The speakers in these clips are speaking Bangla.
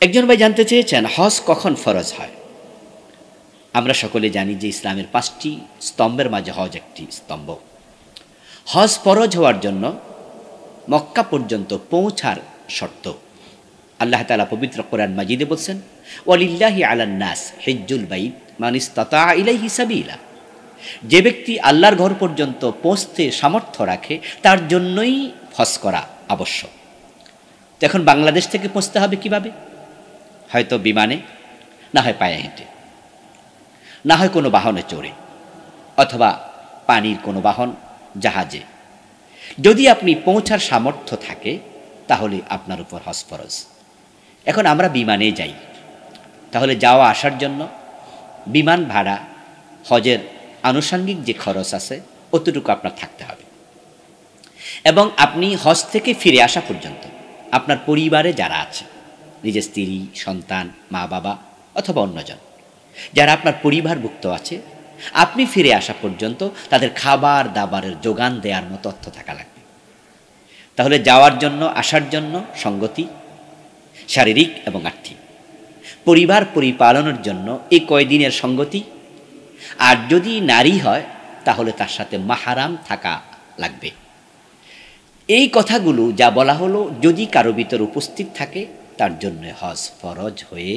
একজন ভাই জানতে চেয়েছেন হজ কখন ফরজ হয়। আমরা সকলে জানি যে ইসলামের 5টি স্তম্ভের মাঝে হজ একটি স্তম্ভ। হজ ফরজ হওয়ার জন্য মক্কা পর্যন্ত পৌঁছার শর্ত আল্লাহ তাআলা পবিত্র কোরআন মাজিদে বলছেন, ওয়ালিল্লাহি আলান নাস হিজ্জুল বাইত মান ইসতাতা ইলাইহি সাবিলা। যে ব্যক্তি আল্লাহর ঘর পর্যন্ত পৌঁছতে সামর্থ্য রাখে তার জন্যই হজ করা আবশ্যক। তো এখন বাংলাদেশ থেকে পৌঁছতে হবে কিভাবে? হয়তো বিমানে, না হয় পায়ে হেঁটে, না হয় কোনো বাহনে চড়ে, অথবা পানির কোনো বাহন, জাহাজে। যদি আপনি পৌঁছার সামর্থ্য থাকে তাহলে আপনার উপর হজ ফরজ। এখন আমরা বিমানে যাই, তাহলে যাওয়া আসার জন্য বিমান ভাড়া, হজের আনুষঙ্গিক যে খরচ আছে অতটুকু আপনার থাকতে হবে। এবং আপনি হজ থেকে ফিরে আসা পর্যন্ত আপনার পরিবারে যারা আছে, নিজের স্ত্রী, সন্তান, মা বাবা অথবা অন্যজন যারা আপনার পরিবারভুক্ত আছে, আপনি ফিরে আসা পর্যন্ত তাদের খাবার দাবারের যোগান দেওয়ার মতো অর্থ থাকা লাগবে। তাহলে যাওয়ার জন্য, আসার জন্য সঙ্গতি, শারীরিক এবং আর্থিক। পরিবার পরিপালনের জন্য এই কয়দিনের সঙ্গতি। আর যদি নারী হয় তাহলে তার সাথে মাহারাম থাকা লাগবে। এই কথাগুলো যা বলা হলো, যদি কারো ভিতর উপস্থিত থাকে তার জন্য হজ ফরজ হয়ে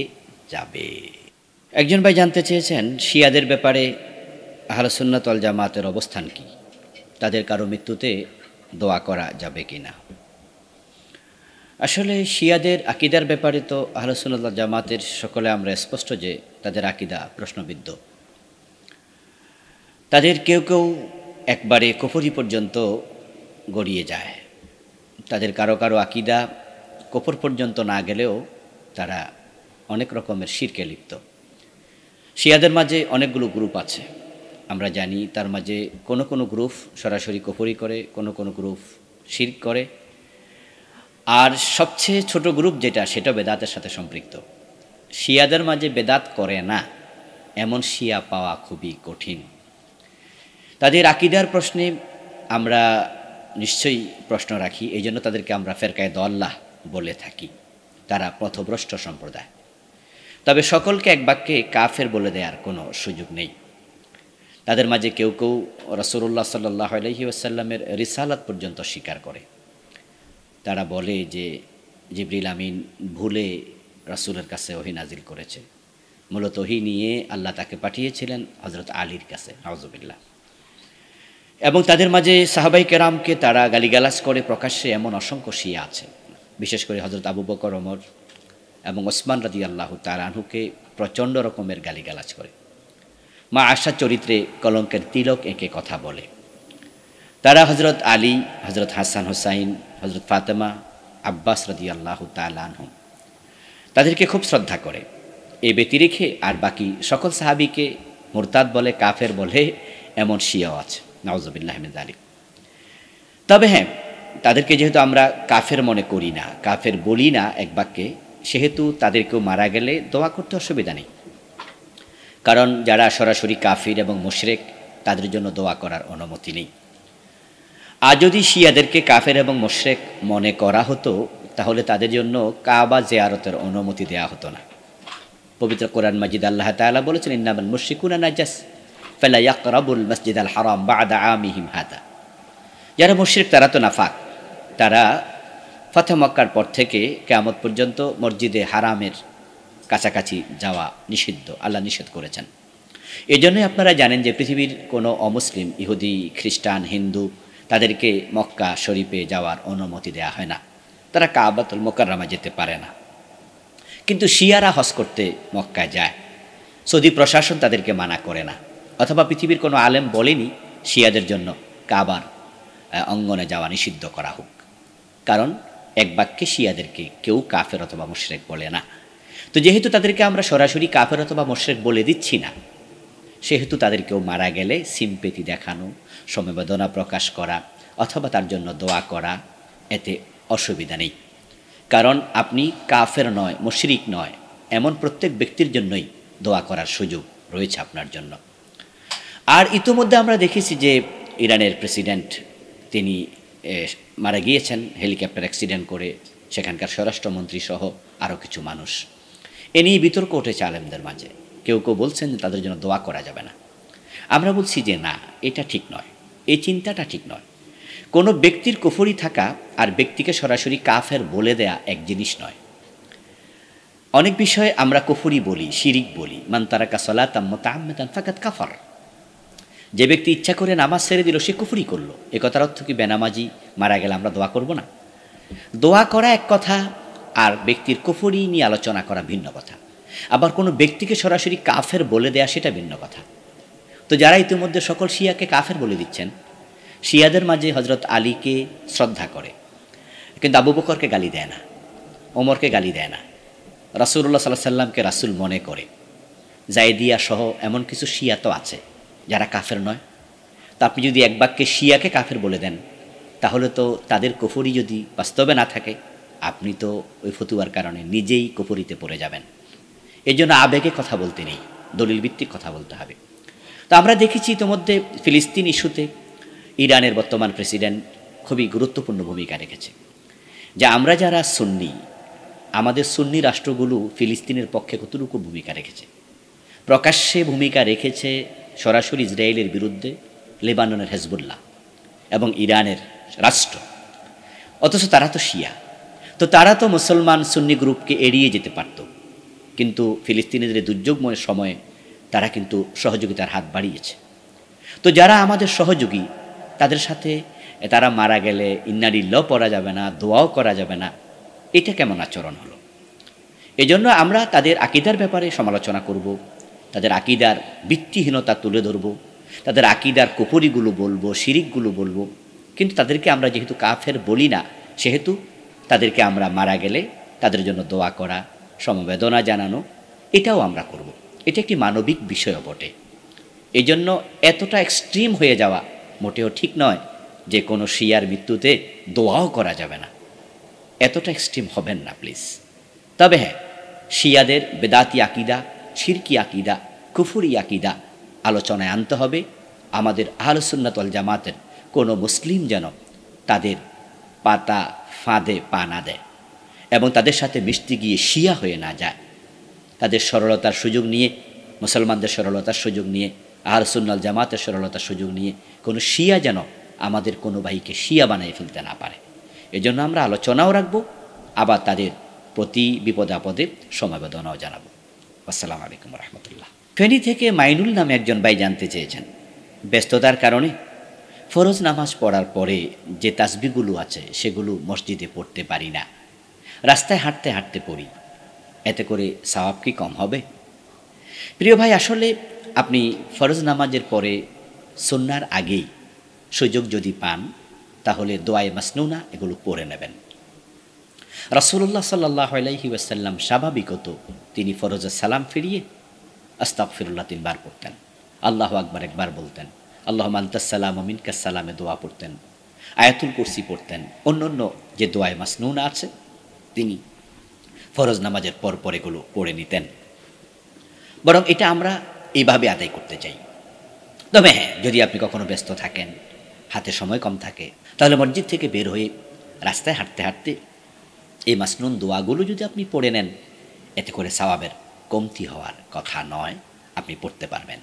যাবে। একজন ভাই জানতে চেয়েছেন শিয়াদের ব্যাপারে আহলে সুন্নাত ওয়াল জামাতের অবস্থান কি, তাদের কারো মৃত্যুতে দোয়া করা যাবে কি না। আসলে শিয়াদের আকিদার ব্যাপারে তো আহলে সুন্নাত ওয়াল জামাতের সকলে আমরা স্পষ্ট যে তাদের আকিদা প্রশ্নবিদ্ধ। তাদের কেউ কেউ একবারে কুফরি পর্যন্ত গড়িয়ে যায়। তাদের কারো কারো আকিদা কুফর পর্যন্ত না গেলেও তারা অনেক রকমের শিরকে লিপ্ত। শিয়াদের মাঝে অনেকগুলো গ্রুপ আছে, আমরা জানি। তার মাঝে কোনো কোনো গ্রুপ সরাসরি কুফরি করে, কোনো কোনো গ্রুপ শিরক করে, আর সবচেয়ে ছোট গ্রুপ যেটা, সেটা বেদাতের সাথে সম্পৃক্ত। শিয়াদের মাঝে বেদাত করে না এমন শিয়া পাওয়া খুবই কঠিন। তাদের আকিদার প্রশ্নে আমরা নিশ্চয়ই প্রশ্ন রাখি, এই জন্য তাদেরকে আমরা ফেরকায়ে দল্লাহ বলে থাকি। তারা পথভ্রষ্ট সম্প্রদায়। তবে সকলকে এক বাক্যে কাফের বলে দেওয়ার কোনো সুযোগ নেই। তাদের মাঝে কেউ কেউ রাসূলুল্লাহ সাল্লাল্লাহু আলাইহি ওয়াসাল্লামের রিসালাত পর্যন্ত স্বীকার করে। তারা বলে যে জিবরিল আমিন ভুলে রাসূলের কাছে ওহী নাজিল করেছে। মূলত ওহী নিয়ে আল্লাহ তাকে পাঠিয়েছিলেন হযরত আলীর কাছে, নাউযুবিল্লাহ। এবং তাদের মাঝে সাহাবায়ে কেরামকে তারা গালিগালাজ করে প্রকাশ্যে, এমন অসংখ্য শিয়া আছে। বিশেষ করে হযরত আবু বকর, ওমর এবং ওসমান রাদিয়াল্লাহু তাআলা আনহুকে প্রচণ্ড রকমের গালিগালাজ করে। মা আয়েশা চরিত্রে কলঙ্কের তিলক এঁকে কথা বলে। তারা হযরত আলী, হযরত হাসান হোসাইন, হযরত ফাতেমা, আব্বাস রাদিয়াল্লাহু তাআলা আনহু তাদেরকে খুব শ্রদ্ধা করে। এই ব্যতি রেখে আর বাকি সকল সাহাবীকে মুরতাদ বলে, কাফের বলে, এমন শিয়াও আছে, নাউযুবিল্লাহি মিন যালিক। তবে হ্যাঁ, তাদেরকে যেহেতু আমরা কাফের মনে করি না, কাফের বলি না এক বাক্যে, সেহেতু তাদেরকেও মারা গেলে দোয়া করতে অসুবিধা নেই। কারণ যারা সরাসরি কাফির এবং মুশরিক, তাদের জন্য দোয়া করার অনুমতি নেই। আর যদি শিয়াদেরকে কাফের এবং মুশরিক মনে করা হতো তাহলে তাদের জন্য কাবা জিয়ারতের অনুমতি দেয়া হতো না। পবিত্র কোরআন মাজিদ আল্লাহ তাআলা বলেছেন, ইন্নামাল মুশরিকুনা নাজাস ফালা ইয়াকরাবুল মাসজিদাল হারাম বা'দা আমিহিম হাদা। যারা মুশরিক তারা তো নাফাক, তারা ফাতহ মক্কার পর থেকে কিয়ামত পর্যন্ত মসজিদে হারামের কাছাকাছি যাওয়া নিষিদ্ধ, আল্লাহ নিষেধ করেছেন। এই জন্যই আপনারা জানেন যে পৃথিবীর কোনো অমুসলিম, ইহুদি, খ্রিস্টান, হিন্দু, তাদেরকে মক্কা শরীফে যাওয়ার অনুমতি দেয়া হয় না। তারা কাবাতুল মুকাররমা যেতে পারে না। কিন্তু শিয়ারা হজ করতে মক্কায় যায়। সৌদি প্রশাসন তাদেরকে মানা করে না, অথবা পৃথিবীর কোনো আলেম বলেনি শিয়াদের জন্য কাবার অঙ্গনে যাওয়া নিষিদ্ধ করা হোক। কারণ এক বাক্যে শিয়াদেরকে কেউ কাফের অথবা মুশরিক বলে না। তো যেহেতু তাদেরকে আমরা সরাসরি কাফের অথবা মুশরিক বলে দিচ্ছি না, সেহেতু তাদেরকেও মারা গেলে সিম্পেথি দেখানো, সমবেদনা প্রকাশ করা অথবা তার জন্য দোয়া করা, এতে অসুবিধা নেই। কারণ আপনি কাফের নয়, মুশরিক নয়, এমন প্রত্যেক ব্যক্তির জন্যই দোয়া করার সুযোগ রয়েছে আপনার জন্য। আর ইতিমধ্যে আমরা দেখেছি যে ইরানের প্রেসিডেন্ট তিনি মারা গিয়েছেন হেলিকপ্টার অ্যাক্সিডেন্ট করে, সেখানকার স্বরাষ্ট্রমন্ত্রী সহ আরও কিছু মানুষ। এ নিয়ে বিতর্ক উঠেছে আলেমদের মাঝে। কেউ কেউ বলছেন যে তাদের জন্য দোয়া করা যাবে না। আমরা বলছি যে না, এটা ঠিক নয়, এই চিন্তাটা ঠিক নয়। কোনো ব্যক্তির কুফরি থাকা আর ব্যক্তিকে সরাসরি কাফের বলে দেয়া এক জিনিস নয়। অনেক বিষয়ে আমরা কুফরি বলি, শিরিক বলি। মান তারাকা সালাতাম মুতাআম্মিদান ফাকাদ কাফার। যে ব্যক্তি ইচ্ছা করে নামাজ ছেড়ে দিল সে কুফরি করলো। এ কথার অর্থ কি বেনামাজি মারা গেলে আমরা দোয়া করব না? দোয়া করা এক কথা, আর ব্যক্তির কুফরি নিয়ে আলোচনা করা ভিন্ন কথা। আবার কোনো ব্যক্তিকে সরাসরি কাফের বলে দেয়া সেটা ভিন্ন কথা। তো যারা ইতিমধ্যে সকল শিয়াকে কাফের বলে দিচ্ছেন, শিয়াদের মাঝে হজরত আলীকে শ্রদ্ধা করে কিন্তু আবু বকরকে গালি দেয় না, ওমরকে গালি দেয় না, রাসূলুল্লাহ সাল্লাল্লাহু আলাইহি সাল্লামকে রাসূল মনে করে, জায়দিয়া সহ এমন কিছু শিয়া তো আছে যারা কাফের নয়। তা আপনি যদি এক বাক্যে শিয়াকে কাফের বলে দেন, তাহলে তো তাদের কুফরি যদি বাস্তবে না থাকে, আপনি তো ওই ফতুয়ার কারণে নিজেই কুফরিতে পড়ে যাবেন। এর জন্য আবেগে কথা বলতে নেই, দলিল ভিত্তিক কথা বলতে হবে। তো আমরা দেখেছি ইতিমধ্যে ফিলিস্তিন ইস্যুতে ইরানের বর্তমান প্রেসিডেন্ট খুবই গুরুত্বপূর্ণ ভূমিকা রেখেছে। যা আমরা যারা সুন্নি, আমাদের সুন্নি রাষ্ট্রগুলো ফিলিস্তিনের পক্ষে কতটুকু ভূমিকা রেখেছে। প্রকাশ্যে ভূমিকা রেখেছে সরাসরি ইসরায়েলের বিরুদ্ধে লেবাননের হেজবুল্লাহ এবং ইরানের রাষ্ট্র। অথচ তারা তো শিয়া, তো তারা তো মুসলমান সুন্নি গ্রুপকে এড়িয়ে যেতে পারত, কিন্তু ফিলিস্তিনিদের দুর্যোগময় সময়ে তারা কিন্তু সহযোগিতার হাত বাড়িয়েছে। তো যারা আমাদের সহযোগী, তাদের সাথে তারা মারা গেলে ইন্নালিল্লাহ পড়া যাবে না, দোয়াও করা যাবে না, এটা কেমন আচরণ হলো? এজন্য আমরা তাদের আকীদার ব্যাপারে সমালোচনা করব, তাদের আকীদার ভিত্তিহীনতা তুলে ধরব, তাদের আকীদার কুফরিগুলো বলবো, শিরিকগুলো বলবো। কিন্তু তাদেরকে আমরা যেহেতু কাফের বলি না, সেহেতু তাদেরকে আমরা মারা গেলে তাদের জন্য দোয়া করা, সমবেদনা জানানো, এটাও আমরা করব। এটা একটি মানবিক বিষয়ও বটে। এই জন্য এতটা এক্সট্রিম হয়ে যাওয়া মোটেও ঠিক নয় যে কোনো শিয়ার মৃত্যুতে দোয়াও করা যাবে না। এতটা এক্সট্রিম হবেন না প্লিজ। তবে হ্যাঁ, শিয়াদের বেদাতি আকিদা, শিরকি আকিদা, কুফরি আকিদা আলোচনায় আনতে হবে। আমাদের আহলুস সুন্নাত ওয়াল জামাতের কোনো মুসলিম যেন তাদের পাতা ফাঁদে পা না দেয় এবং তাদের সাথে মিশতে গিয়ে শিয়া হয়ে না যায়। তাদের সরলতার সুযোগ নিয়ে, মুসলমানদের সরলতার সুযোগ নিয়ে, আহলুস সুন্নাত ওয়াল জামাতের সরলতার সুযোগ নিয়ে কোনো শিয়া যেন আমাদের কোনো ভাইকে শিয়া বানিয়ে ফেলতে না পারে। এজন্য আমরা আলোচনাও রাখবো, আবার তাদের প্রতি বিপদে আপদে সমবেদনাও জানাবো। আসসালামু আলাইকুম রহমতুল্লাহ। ফেনী থেকে মাইনুল নামে একজন ভাই জানতে চেয়েছেন, ব্যস্ততার কারণে ফরজ নামাজ পড়ার পরে যে তাসবিহগুলো আছে সেগুলো মসজিদে পড়তে পারি না, রাস্তায় হাঁটতে হাঁটতে পড়ি, এতে করে সওয়াব কি কম হবে? প্রিয় ভাই, আসলে আপনি ফরজ নামাজের পরে সুন্নার আগেই সুযোগ যদি পান, তাহলে দোয়ায়ে মাসনুনা এগুলো পড়ে নেবেন। রাসূলুল্লাহ সাল্লাল্লাহু আলাইহি ওয়াসাল্লাম স্বাভাবিকত তিনি ফরজের সালাম ফিরিয়ে আস্তাগফিরুল্লাহ 3 বার পড়তেন, আল্লাহু আকবার 1 বার বলতেন, আল্লাহুম্মা আনতাস সালাম ওয়া মিনকাস সালামে দোয়া পড়তেন, আয়াতুল কুরসি পড়তেন। অন্যান্য যে দোয়ায়ে মাসনুনা আছে তিনি ফরজ নামাজের পর এগুলো পড়ে নিতেন। বরং এটা আমরা এইভাবে আদায় করতে চাই। তবে হ্যাঁ, যদি আপনি কখনো ব্যস্ত থাকেন, হাতে সময় কম থাকে, তাহলে মসজিদ থেকে বের হয়ে রাস্তায় হাঁটতে হাঁটতে এই মাসনুন দোয়াগুলো যদি আপনি পড়ে নেন, এতে করে সওয়াবের কমতি হওয়ার কথা নয়, আপনি পড়তে পারবেন।